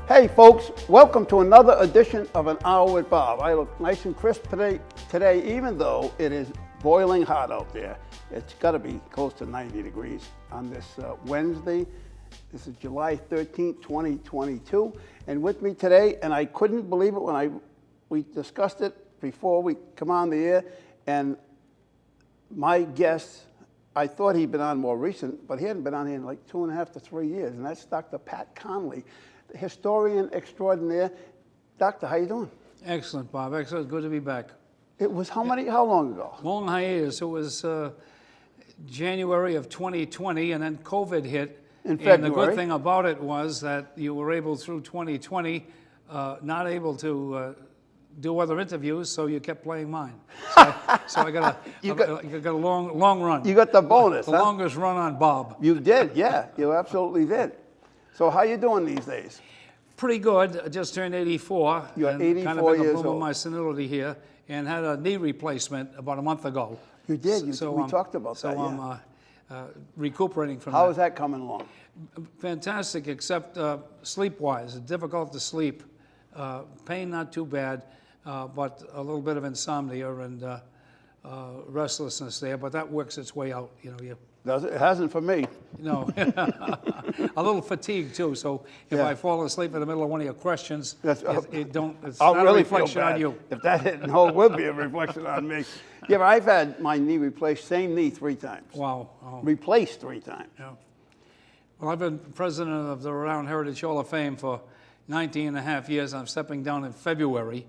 Hey folks, welcome to another edition of An Hour with Bob. I look nice and crisp today, even though it is boiling hot out there. It's got to be close to 90 degrees on this Wednesday. This is July 13th, 2022. And with me today, and I couldn't believe it when we discussed it before we come on the air, and my guest, I thought he'd been on more recent, but he hadn't been on here in like 2.5 to 3 years, and that's Dr. Pat Conley, historian extraordinaire. Doctor, how you doing? Excellent, Bob. Excellent. Good to be back. It was how long ago? Long hiatus. It was January of 2020, and then COVID hit. In February. And the good thing about it was that you were able, through 2020, not able to do other interviews, so you kept playing mine. So I got a long run. You got the bonus, the longest run on Bob. You did, yeah. You absolutely did. So how you doing these days? Pretty good. I just turned 84. You're 84 kind of in the years bloom old. of my senility here, and had a knee replacement about a month ago. You did. We talked about that. So I'm recuperating from that. How is that coming along? Fantastic, except sleep-wise. Difficult to sleep. Pain not too bad, but a little bit of insomnia and restlessness there. But that works its way out. Does it? It hasn't for me. No. A little fatigue too. So if I fall asleep in the middle of one of your questions, it's I'll not really a reflection feel bad on you. if that didn't hold, will be a reflection on me. Yeah, but I've had my knee replaced, same knee 3 times. Wow. Oh. Replaced 3 times. Yeah. Well, I've been president of the Rhode Island Heritage Hall of Fame for 19 and a half years. I'm stepping down in February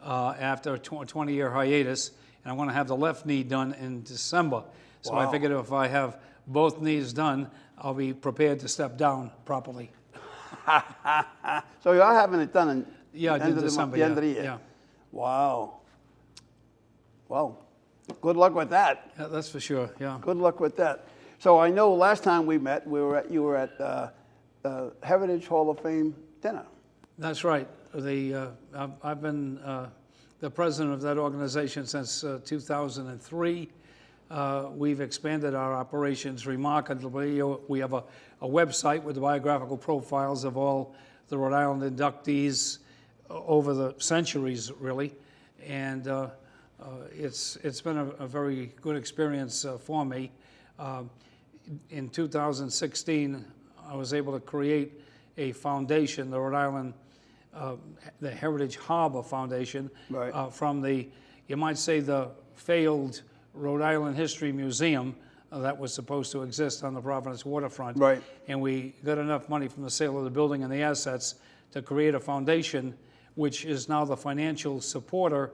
after a 20-year hiatus, and I want to have the left knee done in December. So Wow. I figured if I have both knees done, I'll be prepared to step down properly. So you are having it done in December, the end of the year? Yeah. Wow. Well, good luck with that. Yeah, that's for sure, yeah. Good luck with that. So I know last time we met, you were at the Heritage Hall of Fame dinner. That's right. I've been the president of that organization since 2003. We've expanded our operations remarkably. We have a website with the biographical profiles of all the Rhode Island inductees over the centuries, really. And it's been a very good experience for me. In 2016, I was able to create a foundation, the Rhode Island, the Heritage Harbor Foundation, right. From the, you might say, the failed Rhode Island History Museum that was supposed to exist on the Providence waterfront. Right. And we got enough money from the sale of the building and the assets to create a foundation, which is now the financial supporter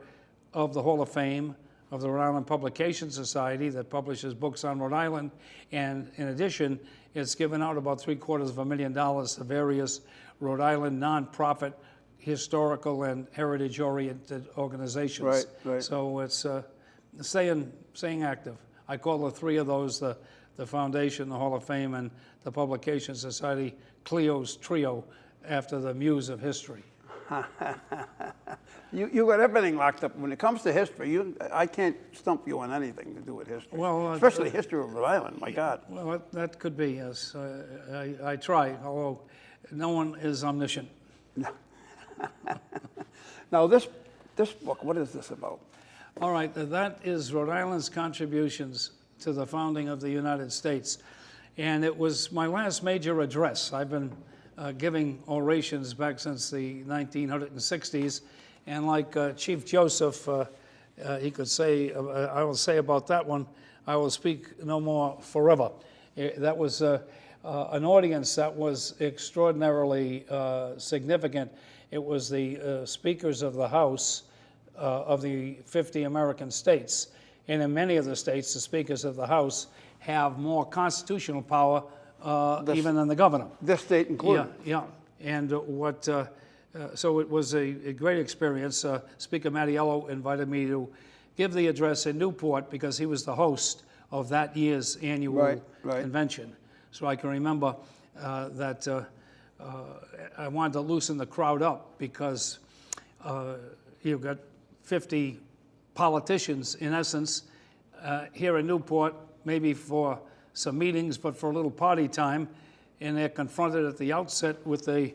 of the Hall of Fame, of the Rhode Island Publication Society that publishes books on Rhode Island. And in addition, it's given out about $750,000 to various Rhode Island nonprofit, historical and heritage-oriented organizations. Right. So it's staying active. I call the 3 of those the Foundation, the Hall of Fame, and the Publication Society, Cleo's trio, after the muse of history. You got everything locked up. When it comes to history, I can't stump you on anything to do with history. Well, especially history of Rhode Island, my God. Well, that could be, yes. I try, although no one is omniscient. Now, this book, what is this about? All right, that is Rhode Island's contributions to the founding of the United States. And it was my last major address. I've been giving orations back since the 1960s. And like Chief Joseph, he could say, I will say about that one, I will speak no more forever. That was an audience that was extraordinarily significant. It was the speakers of the House of the 50 American states. And in many of the states, the speakers of the House have more constitutional power even than the governor. This state included. Yeah. And so it was a great experience. Speaker Mattiello invited me to give the address in Newport because he was the host of that year's annual convention. So I can remember that I wanted to loosen the crowd up because you've got 50 politicians, in essence, here in Newport, maybe for some meetings, but for a little party time, and they're confronted at the outset with a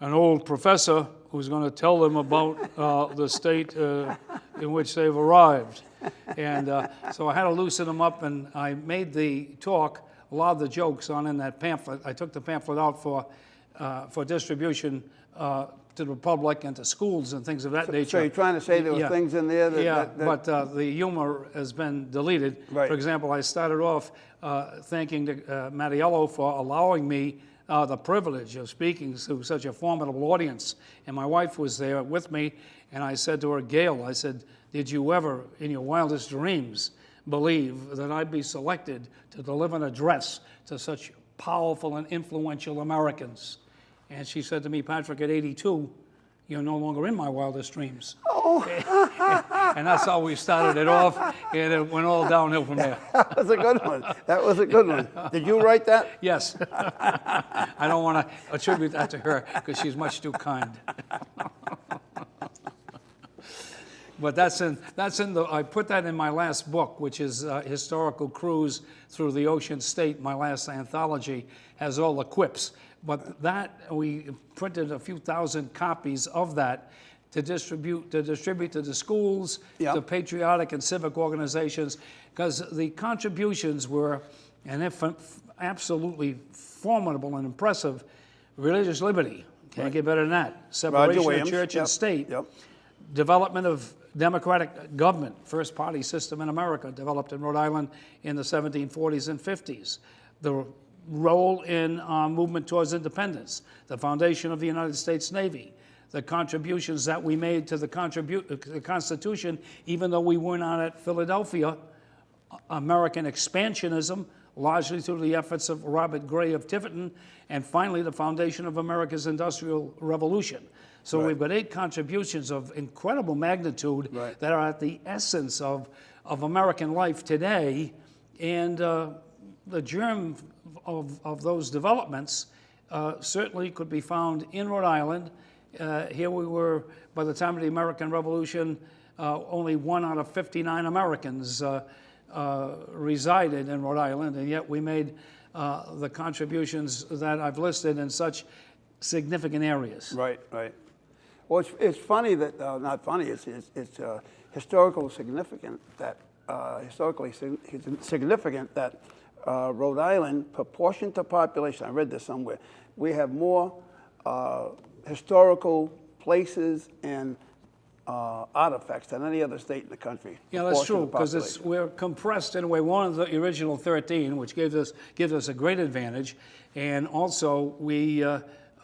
an old professor who's going to tell them about the state in which they've arrived. And so I had to loosen them up, and I made the talk, a lot of the jokes on in that pamphlet. I took the pamphlet out for distribution to the public and to schools and things of that nature. So you're trying to say there were things in there that... but the humor has been deleted. Right. For example, I started off thanking Mattiello for allowing me the privilege of speaking to such a formidable audience. And my wife was there with me, and I said to her, Gail, I said, did you ever, in your wildest dreams, believe that I'd be selected to deliver an address to such powerful and influential Americans? And she said to me, Patrick, at 82, you're no longer in my wildest dreams. Oh. And that's how we started it off, and it went all downhill from there. That was a good one. That was a good one. Did you write that? Yes. I don't want to attribute that to her because she's much too kind. But I put that in my last book, which is Historical Cruise Through the Ocean State. My last anthology has all the quips. But that, we printed a few thousand copies of that to distribute to the schools, to patriotic and civic organizations, because the contributions were absolutely formidable and impressive. Religious liberty, can't get better than that. Separation of church and state. Development of democratic government, first party system in America, developed in Rhode Island in the 1740s and 50s. The role in our movement towards independence, the foundation of the United States Navy, the contributions that we made to the Constitution, even though we were not at Philadelphia, American expansionism, largely through the efforts of Robert Gray of Tiverton, and finally the foundation of America's Industrial Revolution. So we've got 8 contributions of incredible magnitude that are at the essence of American life today, and the germ of those developments certainly could be found in Rhode Island. Here we were, by the time of the American Revolution, only 1 out of 59 Americans resided in Rhode Island, and yet we made the contributions that I've listed in such significant areas. Right. Well, it's funny that, not funny, it's historically significant that Rhode Island, proportion to population, I read this somewhere, we have more historical places and artifacts than any other state in the country. Yeah, that's true, because we're compressed in a way. One of the original 13, which gives us a great advantage, and also we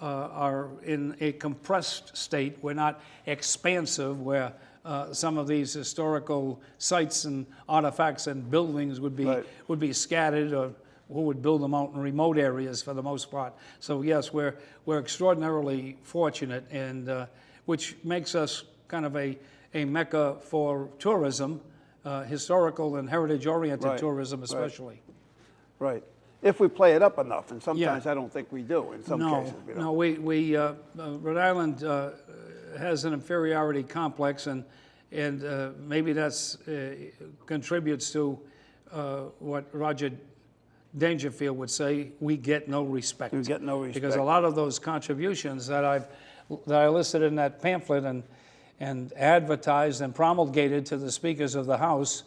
are in a compressed state. We're not expansive, where some of these historical sites and artifacts and buildings would be scattered, or who would build them out in remote areas for the most part. So yes, we're extraordinarily fortunate, and which makes us kind of a mecca for tourism, historical and heritage-oriented tourism especially. Right. If we play it up enough, and sometimes I don't think we do. In some cases, we don't. No, Rhode Island has an inferiority complex, and maybe that's contributes to what Roger Dangerfield would say: we get no respect. We get no respect because a lot of those contributions that I listed in that pamphlet and advertised and promulgated to the speakers of the House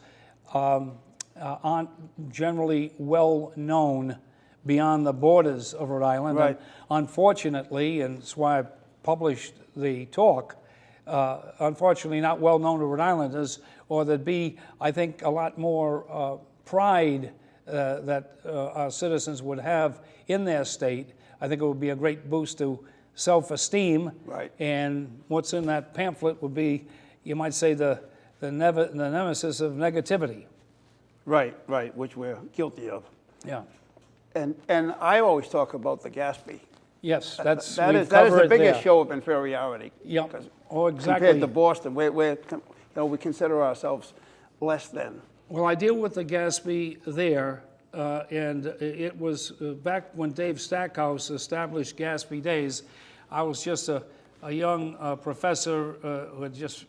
aren't generally well known beyond the borders of Rhode Island. Right. And unfortunately, and that's why I published the talk, unfortunately not well known to Rhode Islanders, or there'd be, I think, a lot more pride that our citizens would have in their state. I think it would be a great boost to self-esteem. Right. And what's in that pamphlet would be, you might say, the nemesis of negativity. Right, which we're guilty of. Yeah. And I always talk about the Gatsby. Yes, that is the biggest show of inferiority. Yeah. Oh, exactly. Compared to Boston, we consider ourselves less than. Well, I deal with the Gatsby there, and it was back when Dave Stackhouse established Gatsby Days. I was just a young professor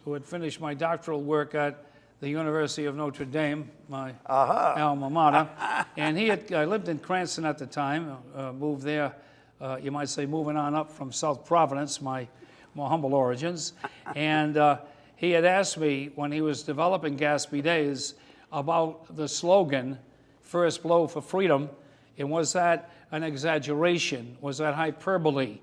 who had finished my doctoral work at the University of Notre Dame, my alma mater. And I lived in Cranston at the time, moved there you might say, moving on up from South Providence, my more humble origins. And he had asked me when he was developing Gaspee Days about the slogan, "First blow for freedom," and was that an exaggeration? Was that hyperbole?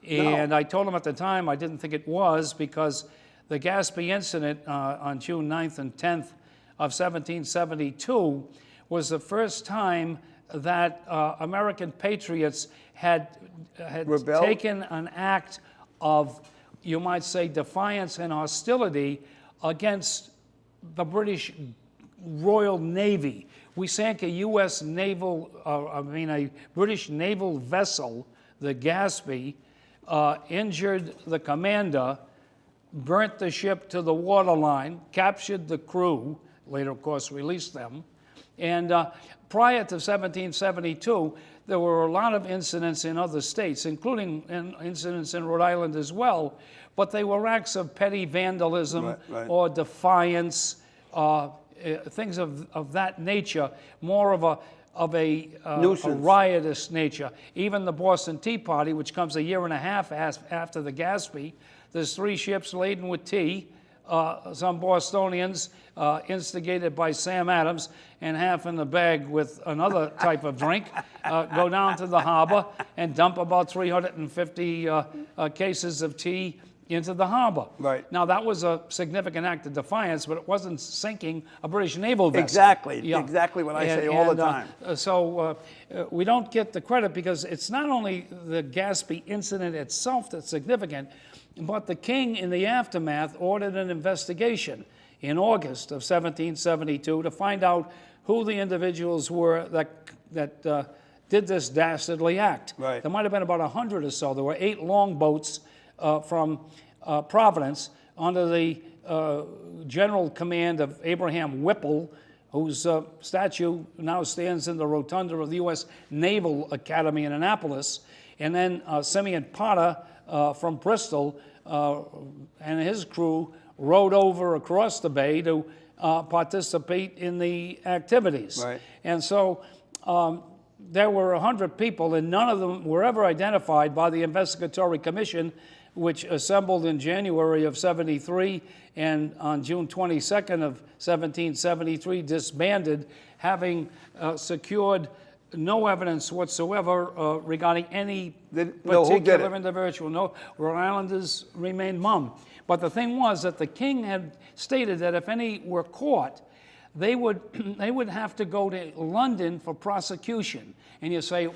And I told him at the time I didn't think it was, because the Gaspee incident on June 9th and 10th of 1772 was the first time that American patriots had taken an act of, you might say, defiance and hostility against the British Royal Navy. We sank a U.S. naval, a British naval vessel, the Gaspee, injured the commander, burnt the ship to the waterline, captured the crew, later, of course, released them. And prior to 1772, there were a lot of incidents in other states, including incidents in Rhode Island as well, but they were acts of petty vandalism or defiance, things of that nature, more of a riotous nature. Even the Boston Tea Party, which comes a year and a half after the Gaspee, there's 3 ships laden with tea. Some Bostonians, instigated by Sam Adams, and half in the bag with another type of drink, go down to the harbor and dump about 350 cases of tea into the harbor. Right. Now, that was a significant act of defiance, but it wasn't sinking a British naval vessel. Exactly, exactly what I say all the time. So we don't get the credit, because it's not only the Gaspee incident itself that's significant, but the king, in the aftermath, ordered an investigation in August of 1772 to find out who the individuals were that did this dastardly act. Right. There might have been about 100 or so. There were 8 longboats from Providence under the general command of Abraham Whipple, whose statue now stands in the rotunda of the U.S. Naval Academy in Annapolis, and then Simeon Potter from Bristol and his crew rowed over across the bay to participate in the activities. Right. And so there were 100 people, and none of them were ever identified by the Investigatory Commission, which assembled in January of 73, and on June 22nd of 1773 disbanded, having secured no evidence whatsoever regarding any particular individual. No, Rhode Islanders remained mum. But the thing was that the king had stated that if any were caught, they would have to go to London for prosecution. And you say,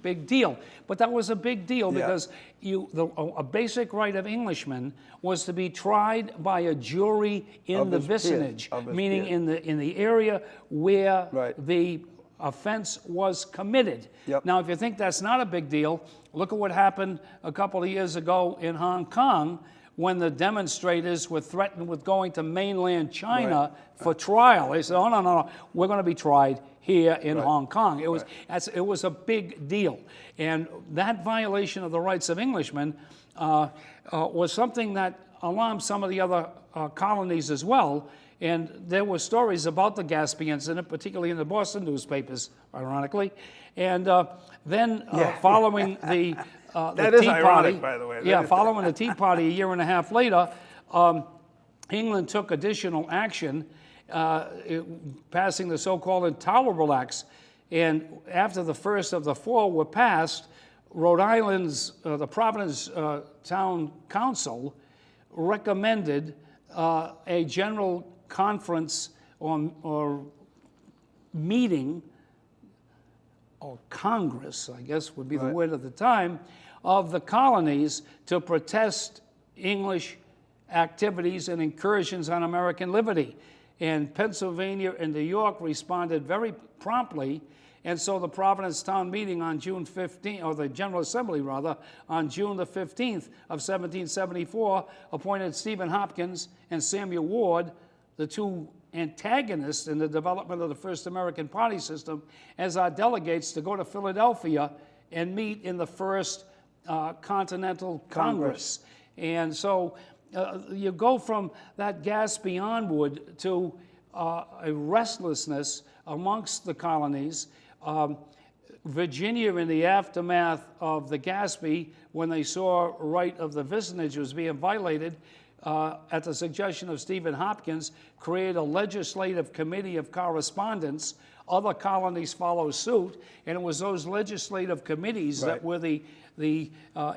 big deal. But that was a big deal, because a basic right of Englishmen was to be tried by a jury in the vicinage, meaning in the area where the offense was committed. Now, if you think that's not a big deal, look at what happened a couple of years ago in Hong Kong, when the demonstrators were threatened with going to mainland China for trial. They said, oh, no, we're going to be tried here in Hong Kong. It was a big deal. And that violation of the rights of Englishmen was something that alarmed some of the other colonies as well. And there were stories about the Gaspee incident, particularly in the Boston newspapers, ironically. And then following the that Tea is ironic, Party, by the way. Following the Tea Party a year and a half later, England took additional action, passing the so-called Intolerable Acts. And after the first of the 4 were passed, Rhode Island's, the Providence Town Council recommended a general conference or meeting, or Congress, I guess would be the word at the time, of the colonies to protest English activities and incursions on American liberty. And Pennsylvania and New York responded very promptly, and so the Providence Town Meeting on June 15th, or the General Assembly rather, on June the 15th of 1774, appointed Stephen Hopkins and Samuel Ward, the 2 antagonists in the development of the first American party system, as our delegates to go to Philadelphia and meet in the first Continental Congress. And so you go from that Gaspee onward to a restlessness amongst the colonies. Virginia, in the aftermath of the Gaspee, when they saw right of the vicinage was being violated, at the suggestion of Stephen Hopkins, created a legislative committee of correspondence. Other colonies follow suit, and it was those legislative committees that were the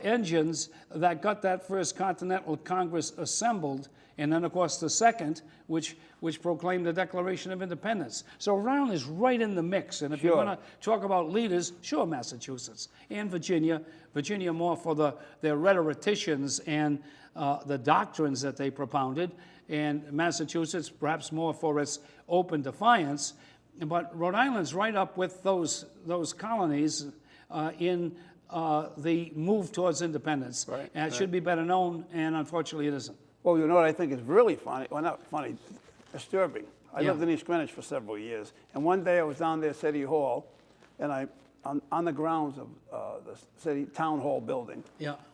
engines that got that first Continental Congress assembled, and then, of course, the second, which proclaimed the Declaration of Independence. So Rhode Island is right in the mix, and if you're going to talk about leaders, sure, Massachusetts and Virginia more for their rhetoricians and the doctrines that they propounded, and Massachusetts perhaps more for its open defiance. But Rhode Island's right up with those colonies in the move towards independence. And it should be better known, and unfortunately it isn't. Well, you know what I think is really funny? Well, not funny, disturbing. I lived in East Greenwich for several years, and one day I was down there at City Hall, and on the grounds of the city town hall building.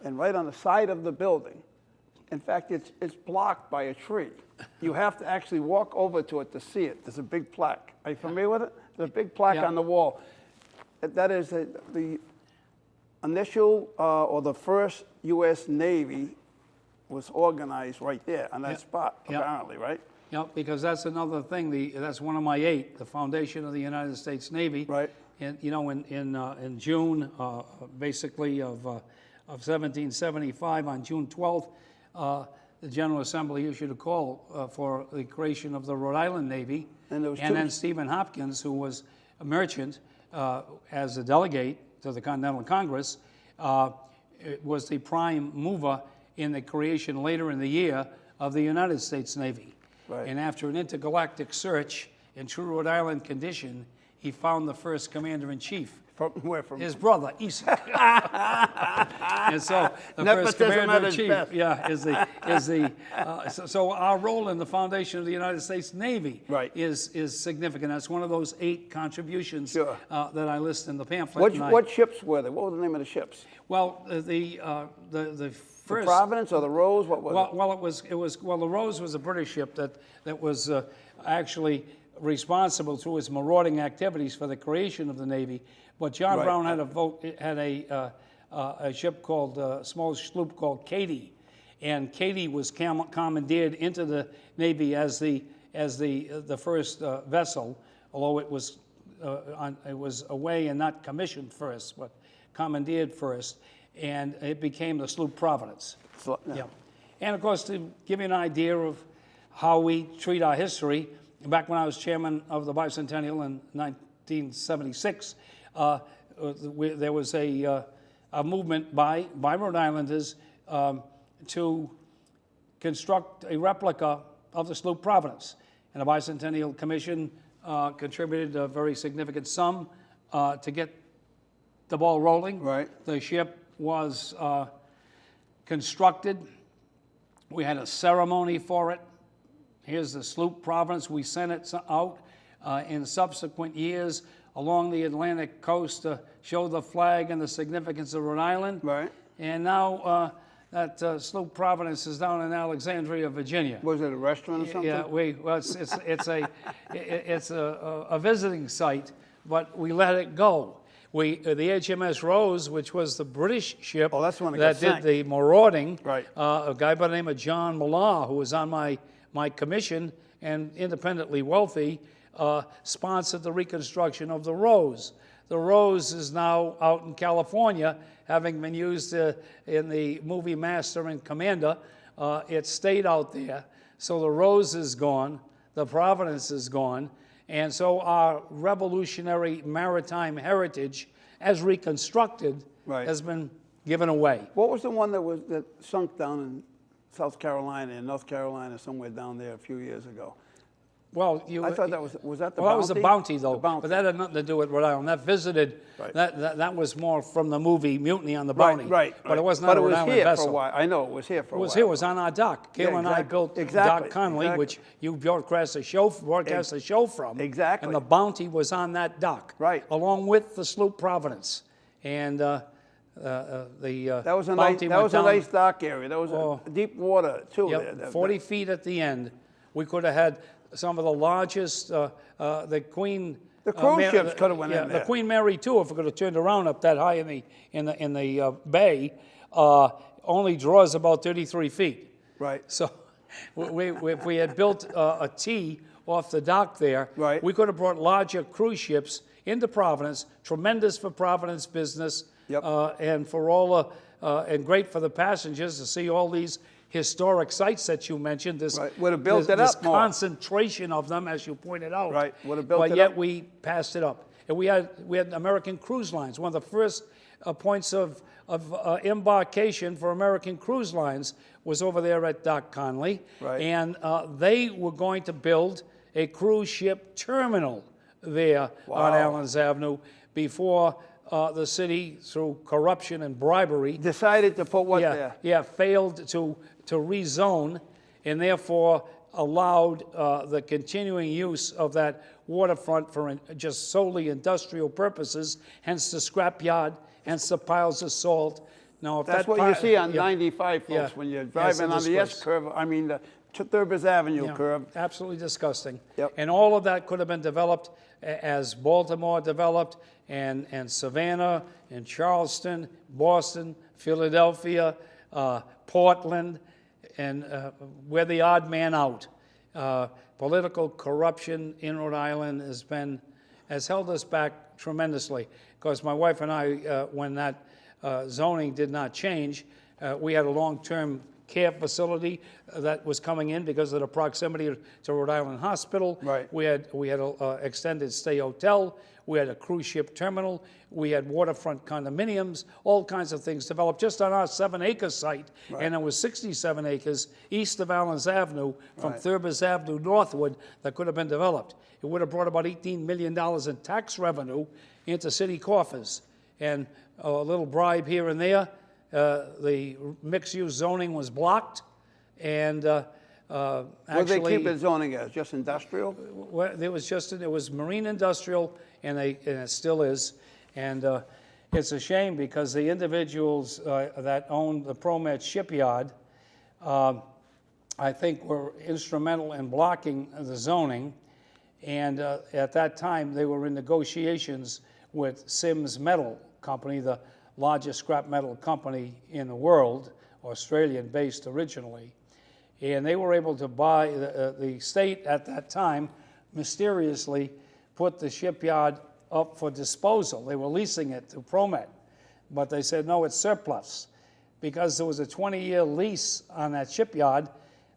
And right on the side of the building, in fact, it's blocked by a tree. You have to actually walk over to it to see it. There's a big plaque. Are you familiar with it? There's a big plaque on the wall. That is the initial or the first U.S. Navy was organized right there on that spot, apparently, right? Yeah, because that's another thing. That's one of my 8, the foundation of the United States Navy. Right. And you know, in June, basically of 1775, on June 12th, the General Assembly issued a call for the creation of the Rhode Island Navy. And then Stephen Hopkins, who was a merchant, as a delegate to the Continental Congress, was the prime mover in the creation later in the year of the United States Navy. And after an intergalactic search in true Rhode Island condition, he found the first commander-in-chief. From where? From his brother, Isaac. And so the first commander-in-chief, so our role in the foundation of the United States Navy is significant. That's one of those 8 contributions that I list in the pamphlet. What ships were they? What was the name of the ships? Well, the first, the Providence or the Rose? What was it? Well, the Rose was a British ship that was actually responsible through its marauding activities for the creation of the Navy. But John Brown had a ship called a small sloop called Katy, and Katy was commandeered into the Navy as the first vessel, although it was away and not commissioned first, but commandeered first, and it became the sloop Providence. And of course, to give you an idea of how we treat our history, back when I was chairman of the bicentennial in 1976. There was a movement by Rhode Islanders to construct a replica of the sloop Providence. And the Bicentennial Commission contributed a very significant sum to get the ball rolling. The ship was constructed. We had a ceremony for it. Here's the sloop Providence. We sent it out in subsequent years along the Atlantic coast to show the flag and the significance of Rhode Island. And now that sloop Providence is down in Alexandria, Virginia. Was it a restaurant or something? Yeah, it's a visiting site, but we let it go. The HMS Rose, which was the British ship that did the marauding, a guy by the name of John Millar, who was on my commission and independently wealthy, sponsored the reconstruction of the Rose. The Rose is now out in California, having been used in the movie Master and Commander. It stayed out there. So the Rose is gone, the Providence is gone, and so our revolutionary maritime heritage, as reconstructed, has been given away. What was the one that sunk down in South Carolina and North Carolina, somewhere down there a few years ago? Well, I thought that was that the Bounty? Well, that was the Bounty, though. The Bounty. But that had nothing to do with Rhode Island. That visited, that was more from the movie Mutiny on the Bounty. But it was not a Rhode Island vessel. For a while. I know it was here for a while. It was here. It was on our dock. Gail and I built Dock Conley, which you broadcast a show from. Exactly. And the Bounty was on that dock. Along with the sloop Providence. And that was a nice dock area. That was deep water, too. Yep, 40 feet at the end. We could have had some of the largest, the Queen The cruise ships could have went in there. The Queen Mary too, if it could have turned around up that high in the bay, only draws about 33 feet. Right. So if we had built a T off the dock there, Right. we could have brought larger cruise ships into Providence, tremendous for Providence business, Yep. and for all and great for the passengers to see all these historic sites that you mentioned. This Right. Would have built it this up more. concentration of them, as you pointed out. Right. Would have built but it yet up. we passed it up. And we had American Cruise Lines. One of the first points of embarkation for American Cruise Lines was over there at Dock Conley. Right. And they were going to build a cruise ship terminal there on Allen's Avenue before the city, through corruption and bribery, Decided to put what there? failed to rezone, and therefore allowed the continuing use of that waterfront for just solely industrial purposes, hence the scrapyard, hence the piles of salt. Now, if That's that what you see on yeah. 95, folks, Yeah. when you're Yes, driving a on the S disgrace. curve, I mean, the Thurbers Avenue curve. Absolutely disgusting. Yep. And all of that could have been developed as Baltimore developed, and Savannah, and Charleston, Boston, Philadelphia, Portland, and we're the odd man out. Political corruption in Rhode Island has held us back tremendously. Because my wife and I, when that zoning did not change, we had a long-term care facility that was coming in because of the proximity to Rhode Island Hospital. Right. We had an extended stay hotel. We had a cruise ship terminal. We had waterfront condominiums, all kinds of things developed just on our 7-acre site. Right. And it was 67 acres east of Allen's Avenue from Thurbers Avenue northward that could have been developed. It would have brought about $18 million in tax revenue into city coffers. And a little bribe here and there. The mixed-use zoning was blocked, and What did they keep it zoning as, just industrial? well, it was marine industrial, and it still is. And it's a shame because the individuals that own the ProMet shipyard, I think, were instrumental in blocking the zoning. And at that time, they were in negotiations with Sims Metal Company, the largest scrap metal company in the world, Australian-based originally. And they were able to buy, the state at that time mysteriously put the shipyard up for disposal. They were leasing it to ProMet, but they said, no, it's surplus, because there was a 20-year lease on that shipyard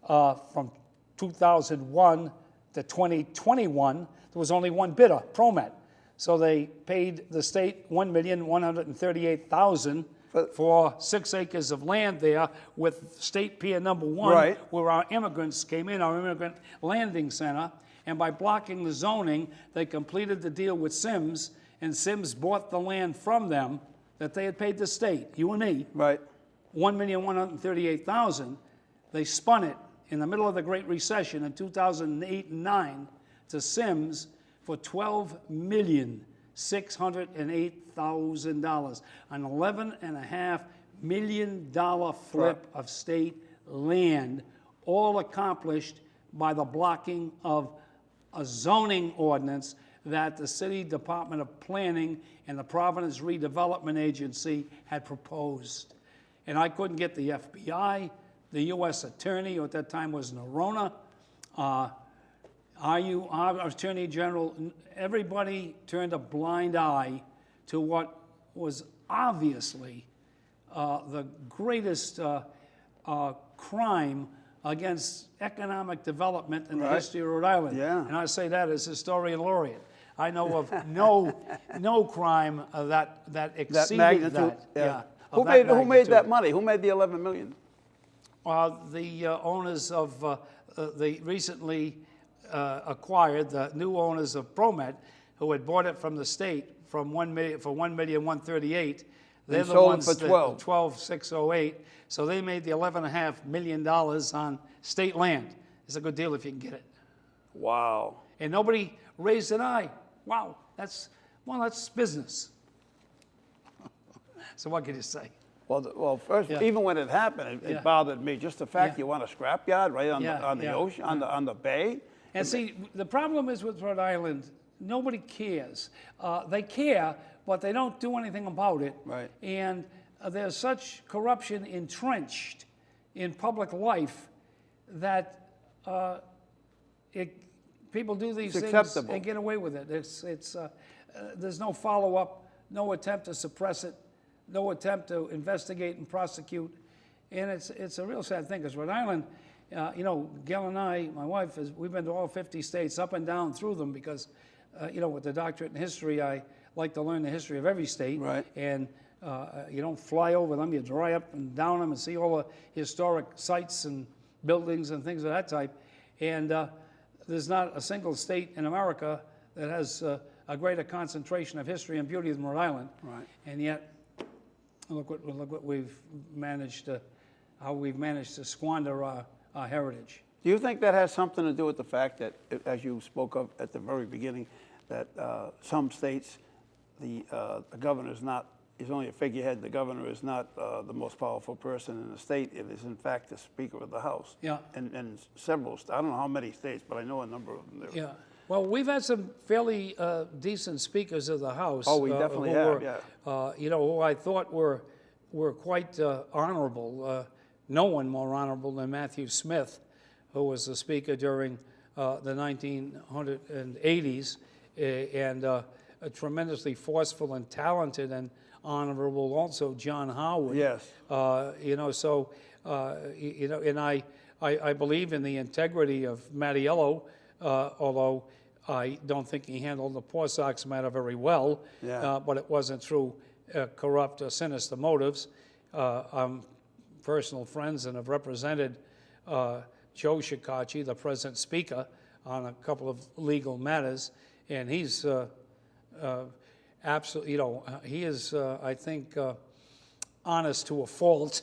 from 2001 to 2021. There was only one bidder, ProMet. So they paid the state $1,138,000 for 6 acres of land there with State Pier number 1, Right. where our immigrants came in, our immigrant landing center. And by blocking the zoning, they completed the deal with Sims, and Sims bought the land from them that they had paid the state, you and me, Right. $1,138,000. They spun it in the middle of the Great Recession in 2008 and 9 to Sims for $12,608,000, an $11.5 million flip of state land, all accomplished by the blocking of a zoning ordinance that the City Department of Planning and the Providence Redevelopment Agency had proposed. And I couldn't get the FBI, the U.S. Attorney, who at that time was Nerona, our Attorney General, everybody turned a blind eye to what was obviously the greatest crime against economic development in the history of Rhode Island. Yeah. And I say that as historian laureate. I know of no crime that exceeded magnitude, that. yeah. Of Who made that magnitude. money? Who made the $11 million? The owners of the recently acquired, the new owners of ProMet, who had bought it from the state for $1,138,000. They're the sold it ones for 12. that $12,608. So they made the $11.5 million on state land. It's a good deal if you can get it. Wow. And nobody raised an eye. Wow, that's business. So what can you say? Well, first, Yeah. even when it happened, it Yeah. bothered me. Just the fact Yeah. you want a scrapyard right on Yeah, the yeah. ocean, on the bay. And see, the problem is with Rhode Island, nobody cares. They care, but they don't do anything about it. Right. And there's such corruption entrenched in public life that people do these It's things acceptable. and get away with it. There's no follow-up, no attempt to suppress it, no attempt to investigate and prosecute. And it's a real sad thing, because Rhode Island, Gail and I, my wife, we've been to all 50 states, up and down through them, because, with the doctorate in history, I like to learn the history of every state. Right. And you don't fly over them, you drive up and down them and see all the historic sites and buildings and things of that type. And there's not a single state in America that has a greater concentration of history and beauty than Rhode Island. Right. And yet, look what we've managed to, how we've managed to squander our heritage. Do you think that has something to do with the fact that, as you spoke of at the very beginning, that some states, the governor is only a figurehead. The governor is not the most powerful person in the state. It is, in fact, the Speaker of the House. Yeah. And several, I don't know how many states, but I know a number of them. Yeah. Well, we've had some fairly decent speakers of the House. Oh, we definitely have, yeah. Who I thought were quite honorable. No one more honorable than Matthew Smith, who was the Speaker during the 1980s, and tremendously forceful and talented and honorable also John Howard. Yes. And I believe in the integrity of Mattiello, although I don't think he handled the Poor Sox matter very well. Yeah. But it wasn't through corrupt or sinister motives. I'm personal friends and have represented Joe Shekarchi, the present Speaker, on a couple of legal matters, and he's absolutely, he is, I think, honest to a fault,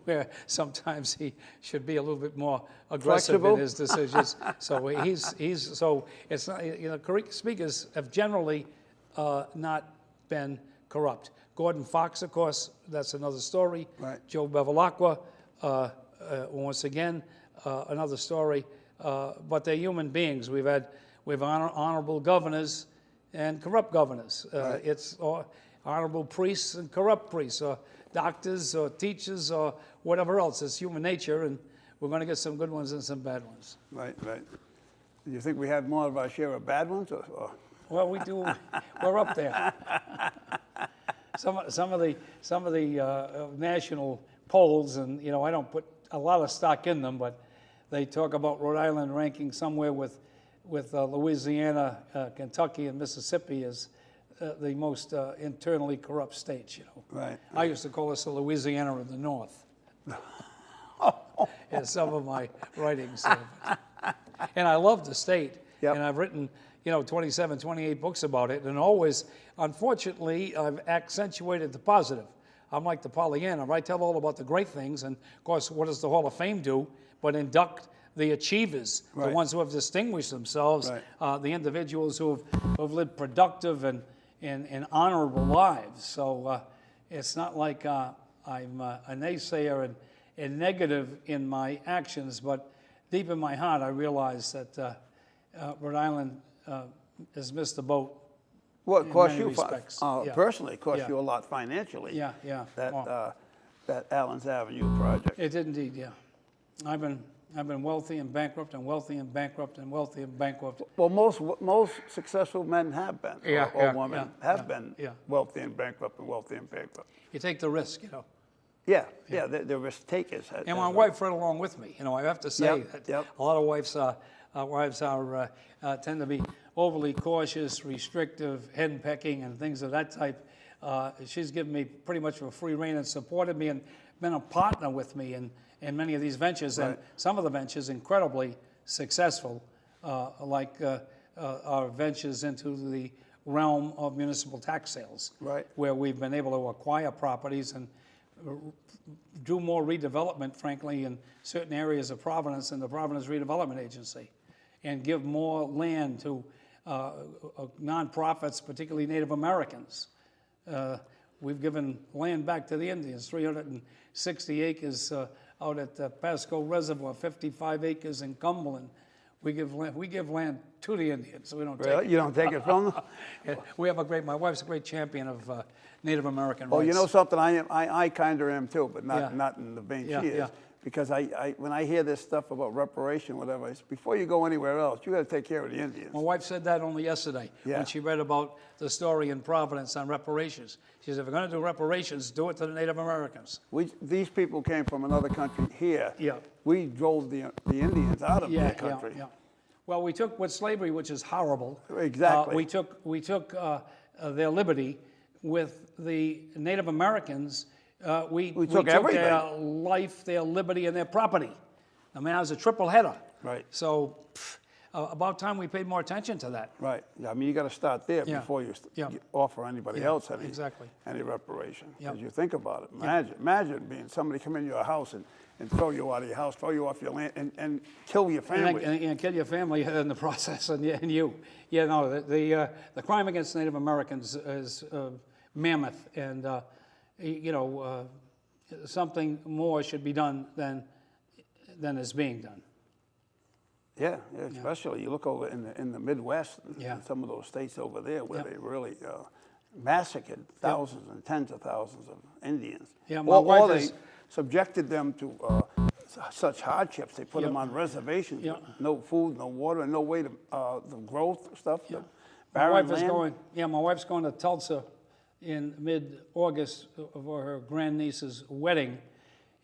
where sometimes he should be a little bit more aggressive Flexible. in his decisions. So so it's not, speakers have generally not been corrupt. Gordon Fox, of course, that's another story. Right. Joe Bevilacqua, once again, another story. But they're human beings. We've honorable governors and corrupt governors. Right. It's honorable priests and corrupt priests, or doctors or teachers or whatever else. It's human nature, and we're going to get some good ones and some bad ones. Right, right. Do you think we have more of our share of bad ones? Or? Well, we do. We're up there. Some of the national polls, and I don't put a lot of stock in them, but they talk about Rhode Island ranking somewhere with Louisiana, Kentucky, and Mississippi as the most internally corrupt states. Right. I used to call us the Louisiana of the North. In some of my writings, and I love the state. Yep. And I've written 27, 28 books about it, and always, unfortunately, I've accentuated the positive. I'm like the Pollyanna. I tell all about the great things, and of course, what does the Hall of Fame do but induct the achievers, right. the ones who have distinguished themselves, right. The individuals who have lived productive and honorable lives. So it's not like I'm a naysayer and negative in my actions, but deep in my heart, I realize that Rhode Island has missed the boat. Well, it cost you Yeah. personally. It cost Yeah. you a lot financially. Yeah, yeah. That Allen's Avenue project. It did indeed. Yeah, I've been wealthy and bankrupt and wealthy and bankrupt and wealthy and bankrupt. Well, most successful men have been, or women have been wealthy and bankrupt and wealthy and bankrupt. You take the risk, Yeah, they're risk takers. And my wife read along with me. I have to say that a lot of wives tend to be overly cautious, restrictive, hen-pecking, and things of that type. She's given me pretty much a free rein and supported me and been a partner with me in many of these ventures, right. and some of the ventures incredibly successful, like our ventures into the realm of municipal tax sales, right. where we've been able to acquire properties and do more redevelopment, frankly, in certain areas of Providence and the Providence Redevelopment Agency, and give more land to nonprofits, particularly Native Americans. We've given land back to the Indians, 360 acres out at the Pasco Reservoir, 55 acres in Cumberland. We give land to the Indians. We don't take Really? it. You don't take it from them? Yeah, we have my wife's a great champion of Native American rights. Oh, you know something? I kind of am too, but Yeah. not in the vein Yeah, she is. yeah. Because when I hear this stuff about reparation, whatever, it's before you go anywhere else, you got to take care of the Indians. My wife said that only yesterday Yeah. when she read about the story in Providence on reparations. She said, if we're going to do reparations, do it to the Native Americans. These people came from another country here. Yeah. We drove the Indians out of Yeah, their country. yeah. Well, we took with slavery, which is horrible. Exactly. We took their liberty. With the Native Americans, we took everything. their life, their liberty, and their property. I mean, it was a triple header. Right. So, about time we paid more attention to that. Right. I mean, you got to start there Yeah. before you Yeah. offer anybody Yeah, else exactly. any reparation. Yeah. Because you think about it. Imagine being somebody come in your house and throw you out of your house, throw you off your land, and kill your family. And kill your family in the process, and you. Yeah, no, the crime against Native Americans is mammoth, and something more should be done than is being done. Yeah, especially you look over in the Midwest, Yeah. in some of those states over there where Yep. they really massacred thousands and tens of thousands of Indians. Yeah, my or wife they is- subjected them to such hardships. They put Yep. them on reservations, Yep. with no food, no water, and no way to the growth stuff. The My barren wife is land. going. Yeah, my wife's going to Tulsa in mid-August for her grandniece's wedding,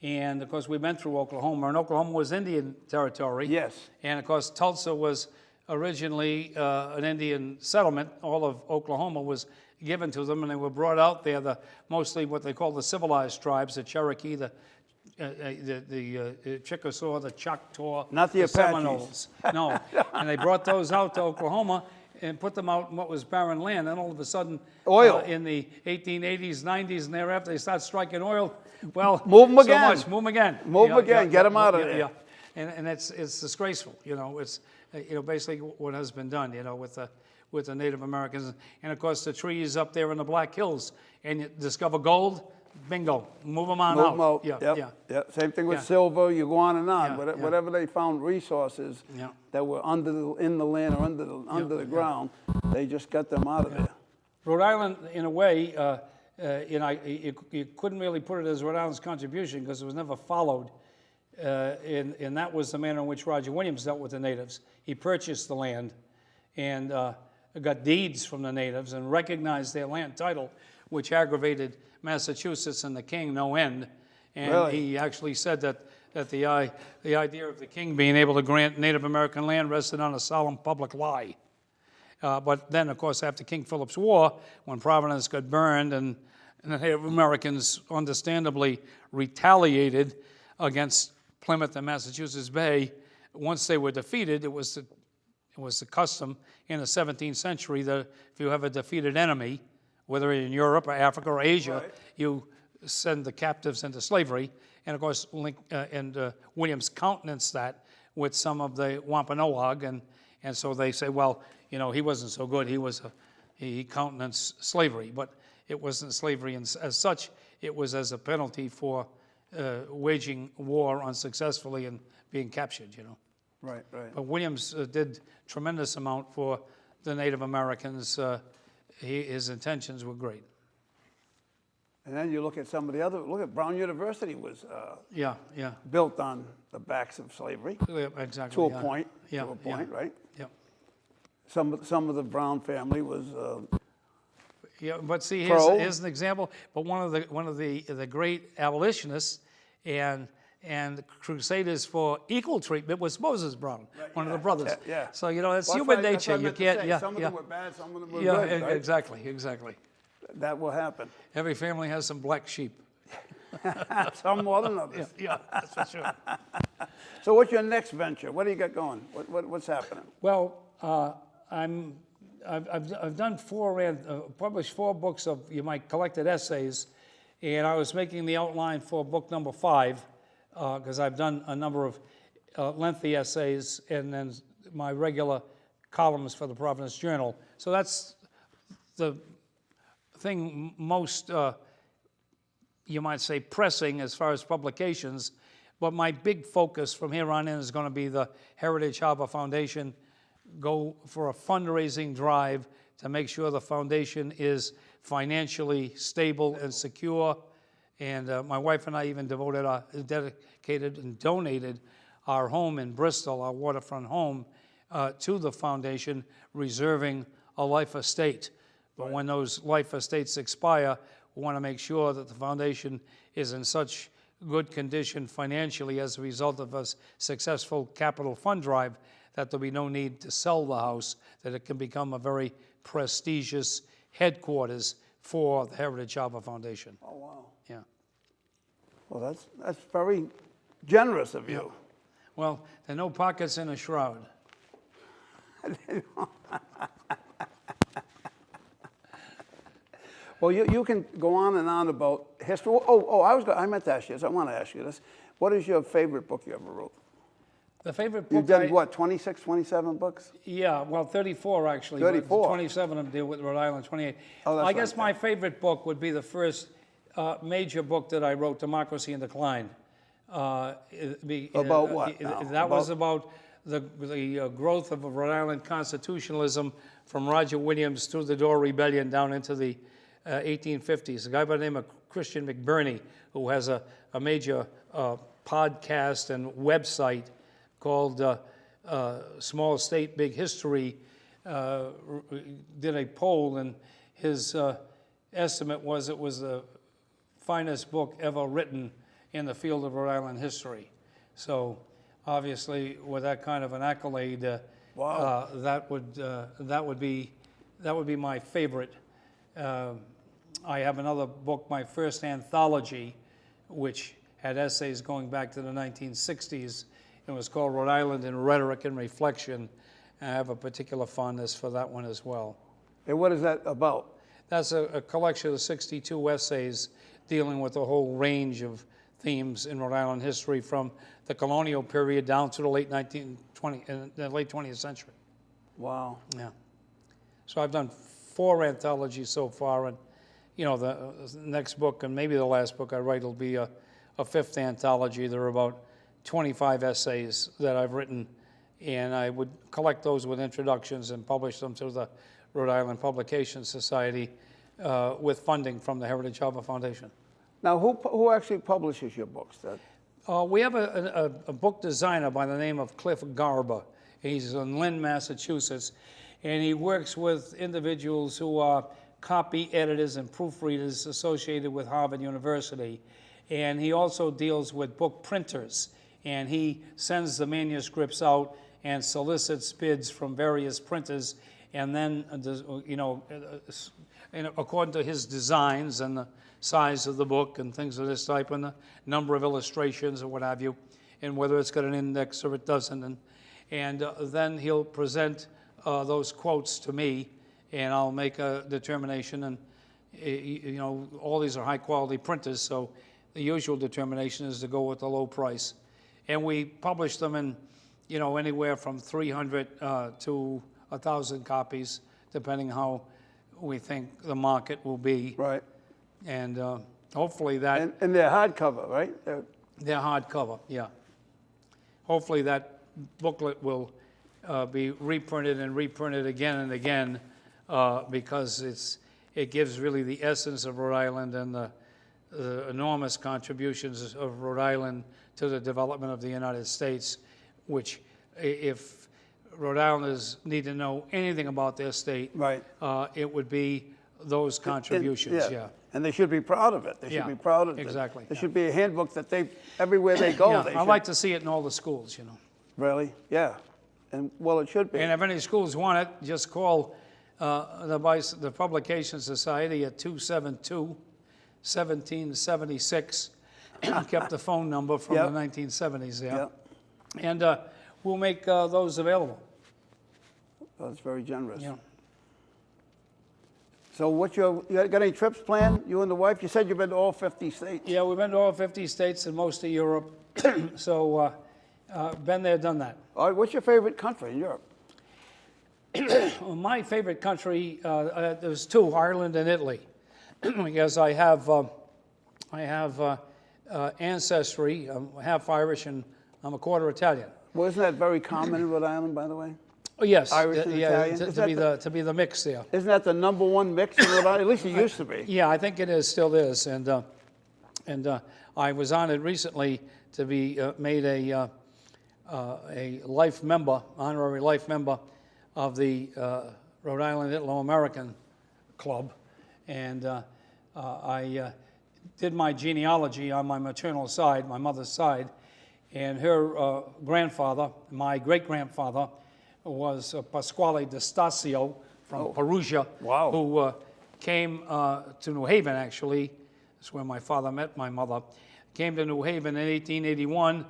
and of course we've been through Oklahoma, and Oklahoma was Indian territory. Yes. And of course Tulsa was originally an Indian settlement. All of Oklahoma was given to them, and they were brought out there. Mostly what they call the civilized tribes: the Cherokee, the Chickasaw, the Choctaw, Not the Apaches. Seminoles. No, and they brought those out to Oklahoma and put them out in what was barren land. Then all of a sudden, Oil. in the 1880s, 90s, and thereafter, they start striking oil. Well, Move 'em so again. much. Move them again. Move 'em again. Get 'em out of there. Yeah, and it's disgraceful. It's basically what has been done. With the Native Americans, and of course the trees up there in the Black Hills, and you discover gold. Bingo, move them on Move out. 'em out. Yeah, Yep. yeah. Same thing with Yeah. silver. You go on and on. Yeah, yeah. Whatever they found resources Yeah. that were in the land or under the ground, they just got them out of there. Rhode Island, in a way, you couldn't really put it as Rhode Island's contribution because it was never followed. And that was the manner in which Roger Williams dealt with the natives. He purchased the land and got deeds from the natives and recognized their land title, which aggravated Massachusetts and the king no end. And Really? he actually said that the idea of the king being able to grant Native American land rested on a solemn public lie. But then, of course, after King Philip's War, when Providence got burned and the Native Americans understandably retaliated against Plymouth and Massachusetts Bay, once they were defeated, it was the custom in the 17th century that if you have a defeated enemy, whether in Europe or Africa or Asia, Right. you send the captives into slavery. And of course, Williams countenanced that with some of the Wampanoag, and so they say, well, he wasn't so good. He countenanced slavery, but it wasn't slavery as such. It was as a penalty for waging war unsuccessfully and being captured. Right. But Williams did tremendous amount for the Native Americans. His intentions were great. And then you look at some of the other. Look at Brown University was Yeah. built on the backs of slavery Yeah, exactly. to a yeah. point. Yeah, To a point, right? Yeah. Some of the Brown family was. Yeah, but see, Pro. here's an example. But one of the great abolitionists and crusaders for equal treatment was Moses Brown, one of the brothers. Yeah. So that's Well, human that's nature. what I You meant to can't. say. Yeah. Some of yeah. them were bad. Some of them were Yeah. good. Right? Exactly. That will happen. Every family has some black sheep. Some more than others. Yeah, that's for sure. So what's your next venture? What do you got going? What's happening? Well, I've done published 4 books of collected essays, and I was making the outline for book number 5 because I've done a number of lengthy essays and then my regular columns for the Providence Journal. So that's the thing most, you might say, pressing as far as publications. But my big focus from here on in is going to be the Heritage Harbor Foundation. Go for a fundraising drive to make sure the foundation is financially stable and secure. And my wife and I even dedicated and donated our home in Bristol, our waterfront home, to the foundation, reserving a life estate. But when those life estates expire, we want to make sure that the foundation is in such good condition financially as a result of a successful capital fund drive that there'll be no need to sell the house, that it can become a very prestigious headquarters for the Heritage Harbor Foundation. Oh, wow. Yeah. Well, that's very generous of you. Well, there are no pockets in a shroud. Well, you can go on and on about history. I meant to ask you this. I want to ask you this. What is your favorite book you ever wrote? The favorite book You've done what, 26, 27 books? Yeah, well, 34 actually. 34. 27 of them deal with Rhode Island, 28. Oh, that's I guess right. my favorite book would be the first major book that I wrote, Democracy in Decline. About what? That was about the growth of Rhode Island constitutionalism from Roger Williams through the Door Rebellion down into the 1850s. A guy by the name of Christian McBurney, who has a major podcast and website called Small State, Big History, did a poll, and his estimate was it was the finest book ever written in the field of Rhode Island history. So obviously, with that kind of an accolade, Wow. that would be my favorite. I have another book, my first anthology, which had essays going back to the 1960s. It was called Rhode Island in Rhetoric and Reflection. And I have a particular fondness for that one as well. And what is that about? That's a collection of 62 essays dealing with a whole range of themes in Rhode Island history from the colonial period down to the late 20th century. Wow. Yeah. So I've done 4 anthologies so far, and the next book and maybe the last book I write will be a 5th anthology. There are about 25 essays that I've written, and I would collect those with introductions and publish them to the Rhode Island Publication Society with funding from the Heritage Harbor Foundation. Now, who actually publishes your books? We have a book designer by the name of Cliff Garber. He's in Lynn, Massachusetts, and he works with individuals who are copy editors and proofreaders associated with Harvard University. And he also deals with book printers, and he sends the manuscripts out and solicits bids from various printers, and then, according to his designs and the size of the book and things of this type, and the number of illustrations or what have you, and whether it's got an index or it doesn't, and then he'll present those quotes to me, and I'll make a determination. And all these are high quality printers, so the usual determination is to go with the low price. And we publish them in, anywhere from 300 to 1,000 copies, depending how we think the market will be. Right. And hopefully that... And they're hardcover, right? They're hardcover, yeah. Hopefully that booklet will be reprinted and reprinted again and again because it gives really the essence of Rhode Island and the enormous contributions of Rhode Island to the development of the United States, which if Rhode Islanders need to know anything about their state, right, it would be those contributions, yeah. And they should be proud of it. They should be proud of it. Exactly. There should be a handbook that everywhere they go. Yeah, I'd like to see it in all the schools, Really? Yeah. And well, it should be. And if any schools want it, just call the Publication Society at 272-1776. Kept the phone number from the 1970s there. Yep. And we'll make those available. That's very generous. Yeah. So you got any trips planned, you and the wife? You said you've been to all 50 states. Yeah, we've been to all 50 states and most of Europe. So been there, done that. All right, what's your favorite country in Europe? Well, my favorite country, there's 2, Ireland and Italy. Because I have ancestry. I'm half Irish and I'm a quarter Italian. Well, isn't that very common in Rhode Island, by the way? Oh, yes, Irish and Italian? to be the mix there. Isn't that the #1 mix in Rhode Island? At least it used to be. Yeah, I think it is, still is, and I was honored recently to be made a life member, honorary life member of the Rhode Island Italo-American Club, and I did my genealogy on my maternal side, my mother's side, and her grandfather, my great-grandfather, was Pasquale de Stasio from Perugia, Wow. who came to New Haven, actually. That's where my father met my mother. Came to New Haven in 1881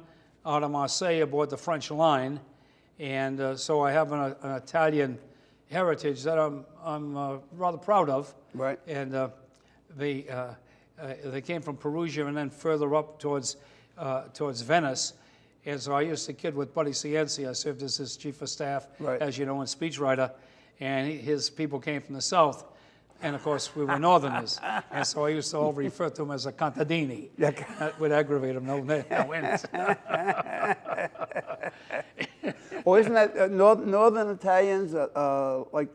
out of Marseille aboard the French line, and so I have an Italian heritage that I'm rather proud of. Right. And they came from Perugia and then further up towards Venice. And so I used to kid with Buddy Cianci. I served as his chief of staff, Right. as you know, and speechwriter. And his people came from the south. And of course, we were northerners. And so I used to all refer to him as a contadini. Yeah. That would aggravate him, no ends. Well, isn't that Northern Italians like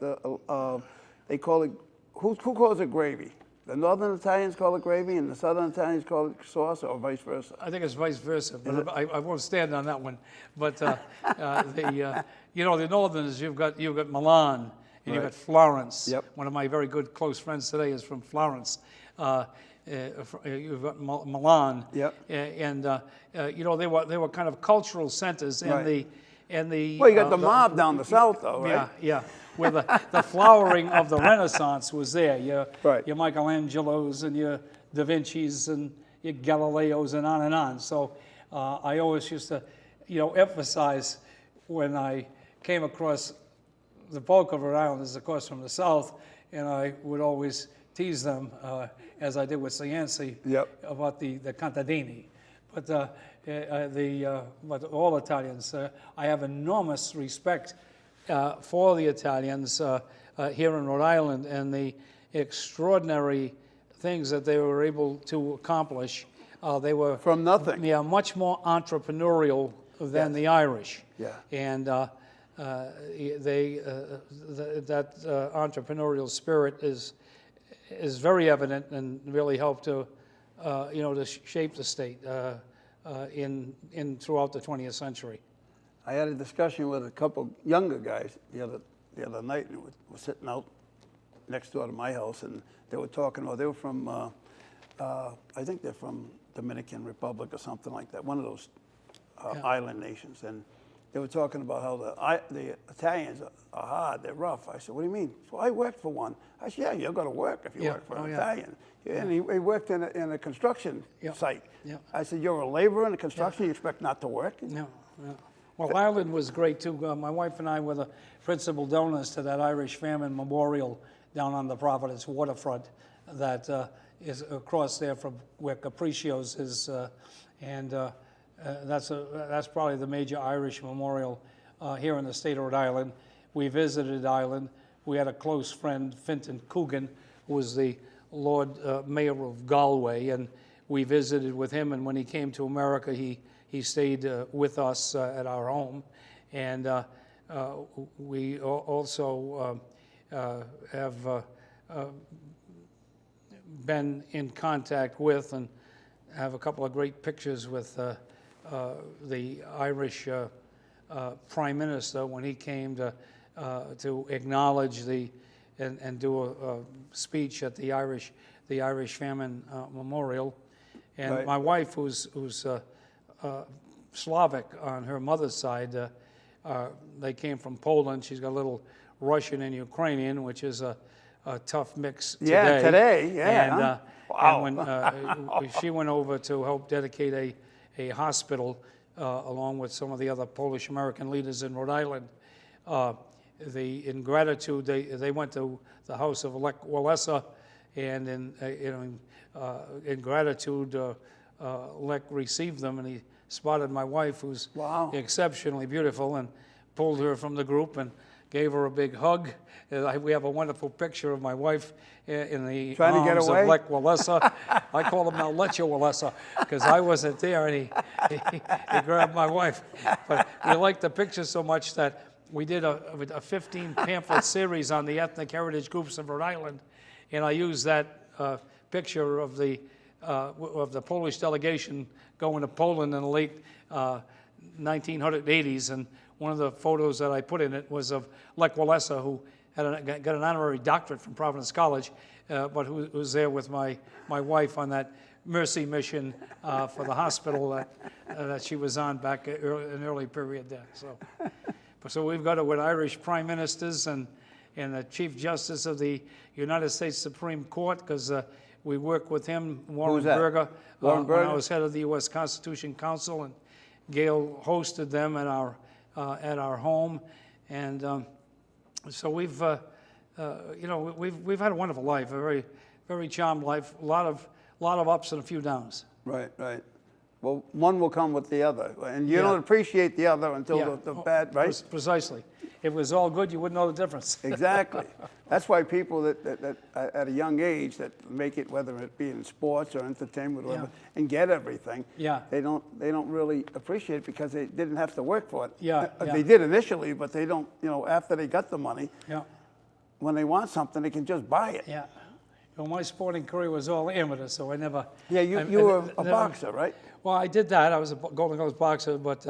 they call it, who calls it gravy? The Northern Italians call it gravy and the Southern Italians call it sauce, or vice versa? I think it's vice versa, but I won't stand on that one. But the Northerners, you've got Milan and you've got Florence. Yep. One of my very good close friends today is from Florence. You've got Milan. Yep. And they were kind of cultural centers in Right. the. Well, you got the mob down the south, though, right? Yeah, yeah. Where the flowering of the Renaissance was there. Right. Your Michelangelos and your Da Vinci's and your Galileos and on and on. So I always used to, emphasize when I came across the bulk of Rhode Island is, of course, from the south, and I would always tease them, as I did with Cianci, Yep. about the contadini. But but all Italians, I have enormous respect for the Italians here in Rhode Island and the extraordinary things that they were able to accomplish. They were From nothing. Yeah, much more entrepreneurial than the Irish. Yeah. And that entrepreneurial spirit is very evident and really helped to to shape the state in throughout the 20th century. I had a discussion with a couple younger guys the other night, and we're sitting out next door to my house, and they were talking. They were from, I think they're from Dominican Republic or something like that, one of those island nations, and they were talking about how the Italians are hard, they're rough. I said, "What do you mean?" So I worked for one. I said, "Yeah, you're going to work if you work for an Italian." Yeah. And he worked in a construction site. Yeah. I said, "You're a laborer in the construction. You expect not to work?" No. Well, Ireland was great too. My wife and I were the principal donors to that Irish Famine Memorial down on the Providence waterfront that is across there from where Capriccio's is, and that's probably the major Irish memorial here in the state of Rhode Island. We visited Ireland. We had a close friend, Fintan Coogan, who was the Lord Mayor of Galway, and we visited with him. And when he came to America, he stayed with us at our home, and we also have been in contact with and have a couple of great pictures with the Irish Prime Minister when he came to acknowledge and do a speech at the Irish Famine Memorial. And Right. my wife, who's Slavic on her mother's side, they came from Poland. She's got a little Russian and Ukrainian, which is a tough mix today. Yeah, today, yeah. And, Wow. and when she went over to help dedicate a hospital along with some of the other Polish American leaders in Rhode Island, in gratitude, they went to the house of Lech Walesa, and in gratitude, Lech received them, and he spotted my wife, who's Wow. exceptionally beautiful, and pulled her from the group and gave her a big hug. We have a wonderful picture of my wife in the Trying to get arms away? of Lech Walesa. I call him now Lecha Walesa because I wasn't there, and he grabbed my wife. But we liked the picture so much that we did a 15 pamphlet series on the ethnic heritage groups of Rhode Island, and I used that picture of the Polish delegation going to Poland in the late 1980s, and one of the photos that I put in it was of Lech Walesa, who got an honorary doctorate from Providence College, but who was there with my wife on that mercy mission for the hospital that she was on back in an early period there. So we've got it with Irish prime ministers and the Chief Justice of the United States Supreme Court, because we work with him, Warren Burger, Warren Burger? when I was head of the U.S. Constitution Council, and Gail hosted them at our home, and so we've had a wonderful life, a very, very charmed life, a lot of ups and a few downs. Right. Well, one will come with the other, and you don't appreciate the other until the bad, right? Precisely. If it was all good, you wouldn't know the difference. Exactly. That's why people that at a young age that make it, whether it be in sports or entertainment, or whatever, and get everything, they don't really appreciate it because they didn't have to work for it. They did initially, but they don't. After they got the money, when they want something, they can just buy it. Yeah. Well, my sporting career was all amateur, so I never. Yeah, you were a boxer, right? Well, I did that. I was a Golden Gloves boxer, but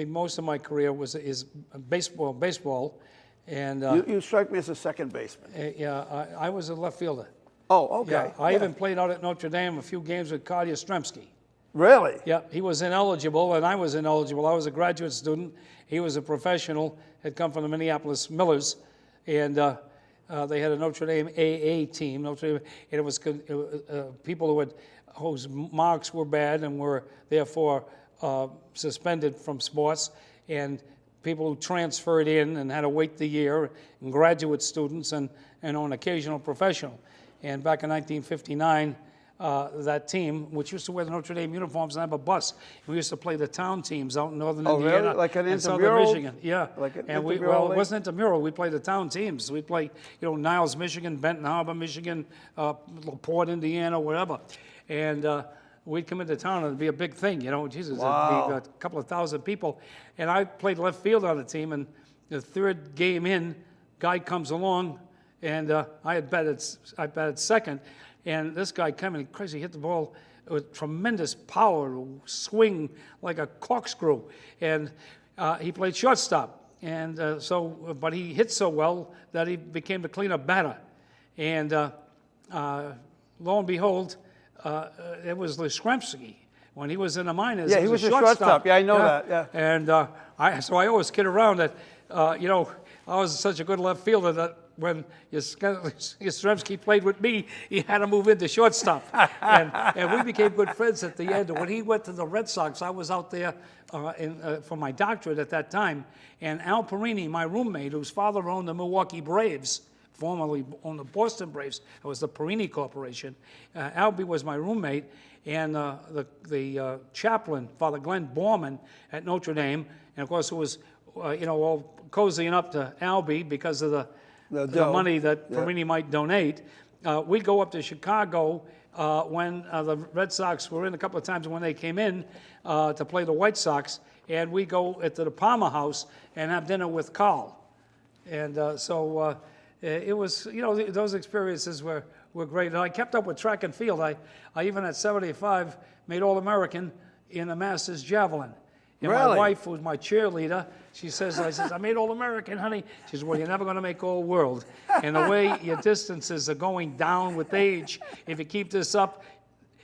most of my career is baseball, and you strike me as a second baseman. I was a left fielder. Oh, okay. I even played out at Notre Dame a few games with Cardia Stremski. Really? Yeah, he was ineligible, and I was ineligible. I was a graduate student. He was a professional, had come from the Minneapolis Millers, and they had a Notre Dame AA team. Notre Dame, and it was people whose marks were bad and were therefore suspended from sports, and people who transferred in and had to wait the year, and graduate students, and on occasional professional. And back in 1959, that team, which used to wear the Notre Dame uniforms and have a bus, we used to play the town teams out in northern Indiana, really? Like an and southern intramural? Michigan. Yeah, Like an and intramural it league? wasn't intramural. We played the town teams. We played, Niles, Michigan, Benton Harbor, Michigan, LaPorte, Indiana, whatever, and we'd come into town and it'd be a big thing, Jesus, Wow. it'd be a couple of thousand people. And I played left field on the team, and the third game in, guy comes along, and I batted second, and this guy came in crazy, hit the ball with tremendous power, swing like a corkscrew, and he played shortstop. And but he hit so well that he became the cleanup batter. And lo and behold, it was Stremski when he was in the minors. Yeah, he was a shortstop. Yeah, I know that. Yeah. And I always kid around that, I was such a good left fielder that when Yastrzemski played with me, he had to move into shortstop. and we became good friends at the end. And when he went to the Red Sox, I was out there for my doctorate at that time. And Al Perini, my roommate, whose father owned the Milwaukee Braves, formerly owned the Boston Braves, it was the Perini Corporation. Albie was my roommate, and the chaplain, Father Glenn Borman at Notre Dame, and of course it was, all cozying up to Albie because of the money that Perini might donate. We go up to Chicago when the Red Sox were in a couple of times when they came in to play the White Sox, and we go to the Palmer House and have dinner with Carl. And it was, those experiences were great. And I kept up with track and field. I even at 75 made All-American in the Masters Javelin. And really? My wife, who was my cheerleader, she says, I made All-American, honey. She says, well, you're never going to make All-World. And the way your distances are going down with age, if you keep this up,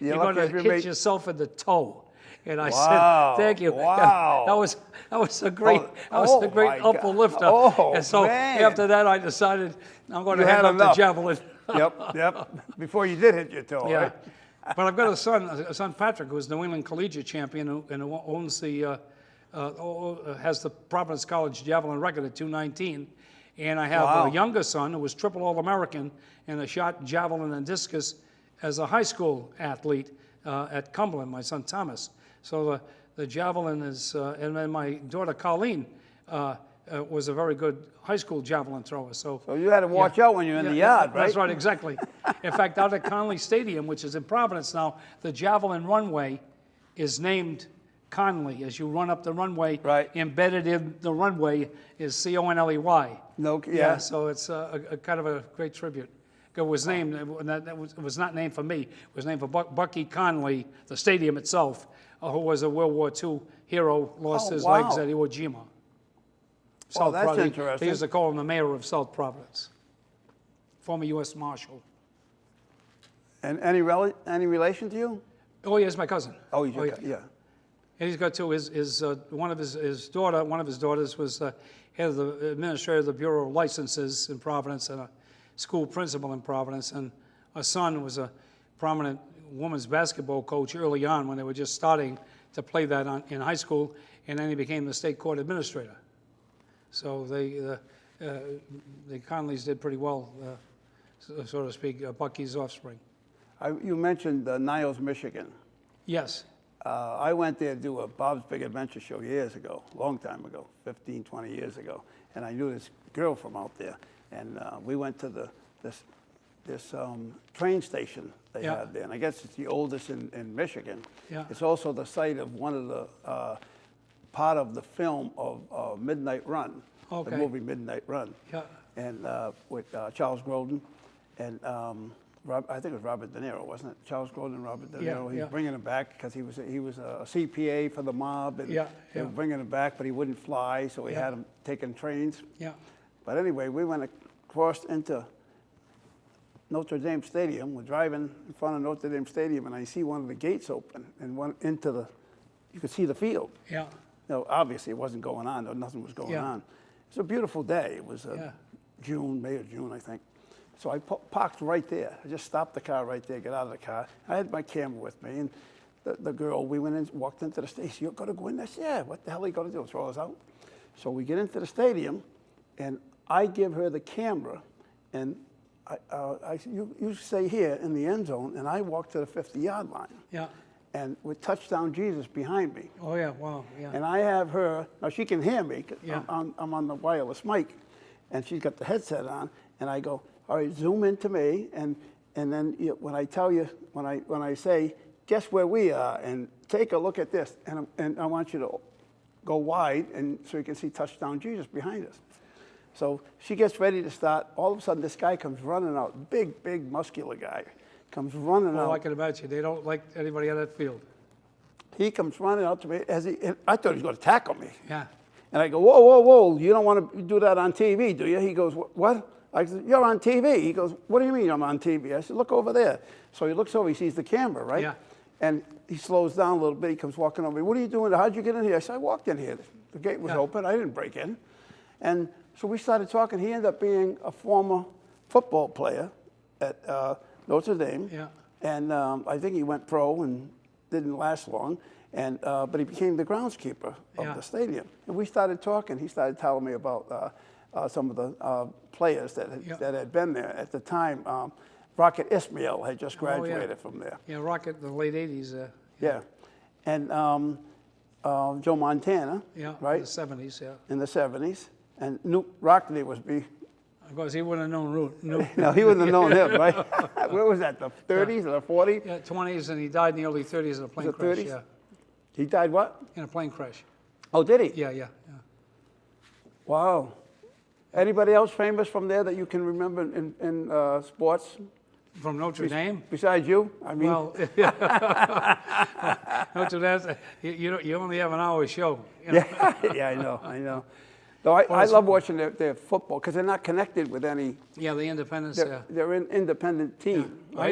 you're going to hit yourself in the toe. And I said, thank you. Wow. That was a great upper lifter. Oh, and so man. after that, I decided I'm going to hang up the javelin. Yep. Before you did hit your toe, right? But I've got a son Patrick, who's New England Collegiate Champion, who owns has the Providence College javelin record at 219. And I have a younger son who was triple All-American and a shot javelin and discus as a high school athlete at Cumberland, my son Thomas. So the javelin is, and then my daughter Colleen was a very good high school javelin thrower. So you had to watch out when you're in the yard, right? That's right, exactly. In fact, out at Conley Stadium, which is in Providence now, the javelin runway is named Conley. As you run up the runway, Right. embedded in the runway is Conley. No, Yeah, so it's a kind of a great tribute. It was named, it was not named for me, it was named for Bucky Conley, the stadium itself, who was a World War II hero, lost his legs at Iwo Jima. That's Providence. interesting. They used to call him the mayor of South Providence, former U.S. Marshal. And any relation to you? Oh, yeah, he's my cousin. Oh, he's your yeah. And he's got two. One of his daughters was head of the administrator of the Bureau of Licenses in Providence and a school principal in Providence. And a son was a prominent women's basketball coach early on when they were just starting to play that in high school, and then he became the state court administrator. So the Conleys did pretty well, so to speak, Bucky's offspring. You mentioned Niles, Michigan. Yes. I went there to do a Bob's Big Adventure show years ago, long time ago, 15, 20 years ago. And I knew this girl from out there. And we went to this train station they had there. And I guess it's the oldest in Michigan. Yeah. It's also the site of one of the, part of the film of Midnight Run, Okay. the movie Midnight Run. Yeah. And with Charles Grodin and I think it was Robert De Niro, wasn't it? Charles Grodin and Robert De Niro. He's bringing him back because he was a CPA for the mob, and they were bringing him back, but he wouldn't fly, so he had him taking trains. Yeah. But anyway, we went across into Notre Dame Stadium. We're driving in front of Notre Dame Stadium, and I see one of the gates open, and you could see the field. Yeah. No, obviously it wasn't going on. Nothing was going on. It was a beautiful day. It was May or June, I think. So I parked right there. I just stopped the car right there, got out of the car. I had my camera with me, and the girl, we went in, walked into the stadium. You're going to go in there? I said, yeah, what the hell are you going to do, throw us out? So we get into the stadium, and I give her the camera, and I said, you stay here in the end zone, and I walk to the 50-yard line. Yeah. And with Touchdown Jesus behind me. Oh, yeah, wow, yeah. And I have her, now she can hear me, 'cause Yeah. I'm on the wireless mic, and she's got the headset on, and I go, all right, zoom into me, and then when I tell you, when I say, guess where we are, and take a look at this, and I want you to go wide, and so you can see Touchdown Jesus behind us. So she gets ready to start. All of a sudden, this guy comes running out, big, muscular guy, comes running out. Oh, I can imagine. They don't like anybody on that field. He comes running out to me, and I thought he was going to tackle me. Yeah. And I go, whoa, you don't want to do that on TV, do you? He goes, what? I said, you're on TV. He goes, what do you mean I'm on TV? I said, look over there. So he looks over, he sees the camera, right? Yeah. And he slows down a little bit. He comes walking over. What are you doing? How'd you get in here? I said, I walked in here. The gate was open. I didn't break in. And so we started talking. He ended up being a former football player at Notre Dame. Yeah. And I think he went pro and didn't last long. And but he became the groundskeeper of the stadium. And we started talking. He started telling me about some of the players that had been there at the time. Rocket Ismail had just graduated from there. Yeah, Rocket in the late 80s. Yeah. And Joe Montana, right? In the 70s, yeah. In the 70s. And Newt Rockney was Of course, he wouldn't have known Newt. No, he wouldn't have known him, right? Where was that, the 30s or the 40s? Yeah, 20s, and he died in the early 30s in a plane crash. 30s? Yeah, He died what? in a plane crash. Oh, did he? Yeah. Wow. Anybody else famous from there that you can remember in sports? From Notre Dame? Besides you? I mean, Well, Notre Dame, you only have an hour show. You know? yeah, I know. No, I love watching their football because they're not connected with any. Yeah, the Independence. They're an independent team. Yeah. Right?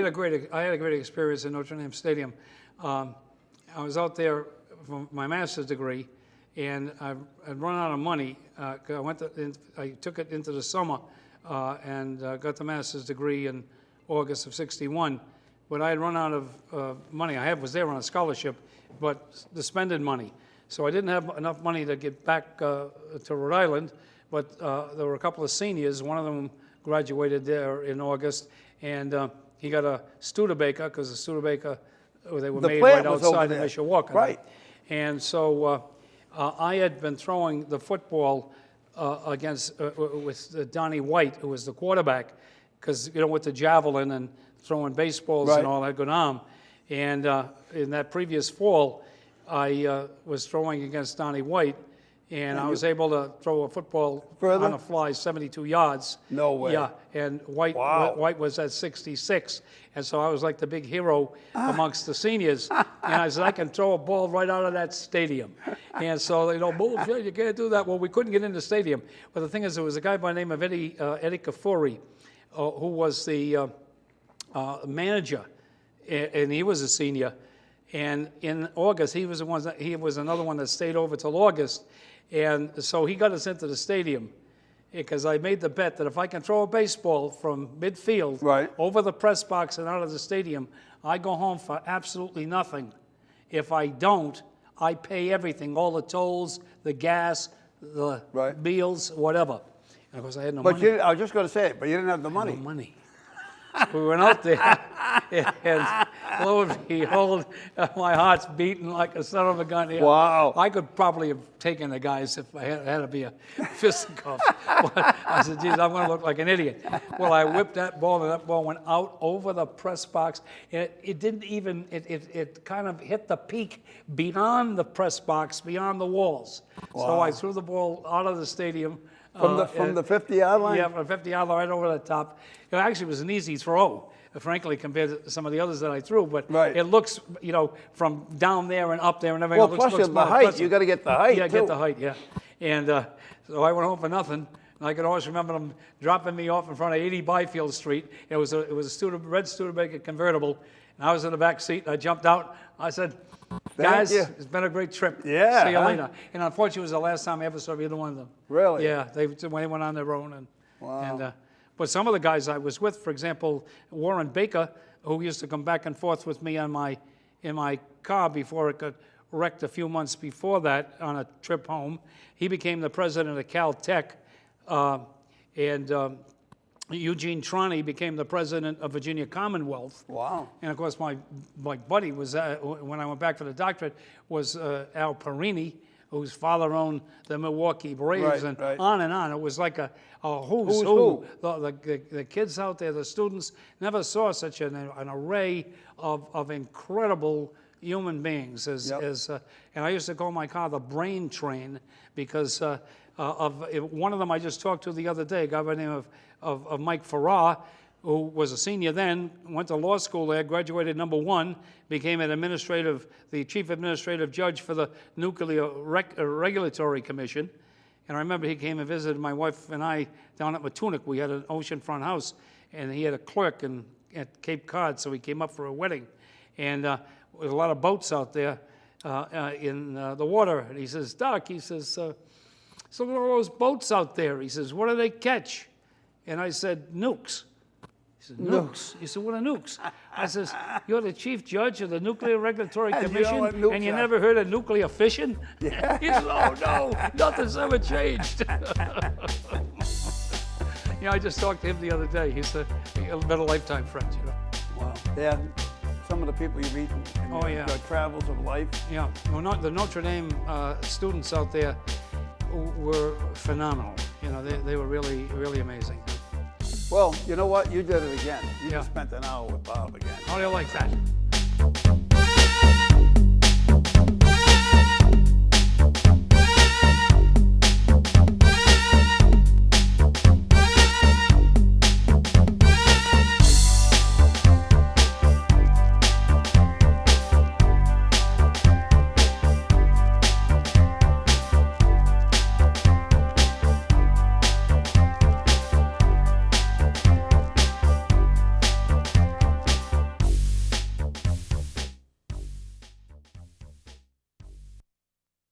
I had a great experience in Notre Dame Stadium. I was out there for my master's degree, and I'd run out of money. I took it into the summer and got the master's degree in August of '61. But I had run out of money. I was there on a scholarship, but the spending money. So I didn't have enough money to get back to Rhode Island, but there were a couple of seniors. One of them graduated there in August, and he got a Studebaker, because the Studebaker, they were made right outside of Mishawaka. Right. And so I had been throwing the football against with Donnie White, who was the quarterback, because with the javelin and throwing baseballs Right. and all that good arm. And in that previous fall, I was throwing against Donnie White, and I was able to throw a football Further? on a fly 72 yards. No way. Yeah, and White was at 66, and so I was like the big hero amongst the seniors. And I said, I can throw a ball right out of that stadium. And so, bullshit, you can't do that. Well, we couldn't get in the stadium. But the thing is, there was a guy by the name of Eddie Kafuri, who was the manager, and he was a senior. And in August, he was another one that stayed over till August. And so he got us into the stadium because I made the bet that if I can throw a baseball from midfield Right. over the press box and out of the stadium, I go home for absolutely nothing. If I don't, I pay everything, all the tolls, the gas, the Right. meals, whatever. And of course, I had no But money. I was just going to say it, but you didn't have the money. No money. We went out there, and lo and behold, my heart's beating like a son of a gun here. Wow. I could probably have taken the guys if I had to be a fisticuff. But I said, geez, I'm going to look like an idiot. Well, I whipped that ball, and that ball went out over the press box. It didn't even, it kind of hit the peak beyond the press box, beyond the walls. Wow. So I threw the ball out of the stadium. From the 50-yard line? Yeah, from the 50-yard line right over the top. It actually was an easy throw, frankly, compared to some of the others that I threw. But Right. it looks, from down there and up there and everything. Well, it plus looks the more height. impressive. You got to get the height, Yeah, too. get the height, yeah. And so I went home for nothing. And I can always remember them dropping me off in front of 80 Byfield Street. It was a red Studebaker convertible. And I was in the back seat. And I jumped out. I said, guys, you. it's been a great trip. Yeah, See you huh? later. And unfortunately, it was the last time I ever saw either one of them. Really? Yeah, they went on their own. Wow. And, but some of the guys I was with, for example, Warren Baker, who used to come back and forth with me in my car before it got wrecked a few months before that on a trip home. He became the president of Caltech, and Eugene Trani became the president of Virginia Commonwealth. Wow. And of course, my buddy was, when I went back for the doctorate, was Al Perini, whose father owned the Milwaukee Braves, Right, and right. on and on. It was like a who's Who's who. who. The kids out there, the students, never saw such an array of incredible human beings. Yep. And I used to call my car the brain train because of one of them I just talked to the other day, a guy by the name of Mike Farrar, who was a senior then, went to law school there, graduated #1, became the chief administrative judge for the Nuclear Regulatory Commission. And I remember he came and visited my wife and I down at Matunic. We had an oceanfront house, and he had a clerk at Cape Cod, so he came up for a wedding. And there was a lot of boats out there in the water. And he says, Doc, he says, so look at all those boats out there. He says, what do they catch? And I said, nukes. He said, nukes? He said, what are nukes? I says, you're the chief judge of the Nuclear Regulatory And you Commission, know what nukes and you are. never heard of nuclear fission? Yeah. He said, oh, no, nothing's ever changed. I just talked to him the other day. He's been a lifetime friend, Wow. Yeah. Some of the people you meet in Oh, yeah. your travels of life. Yeah, well, the Notre Dame students out there were phenomenal. They were really, really amazing. Well, you know what? You did it again. You Yeah. just spent an hour with Bob again. How do you like that?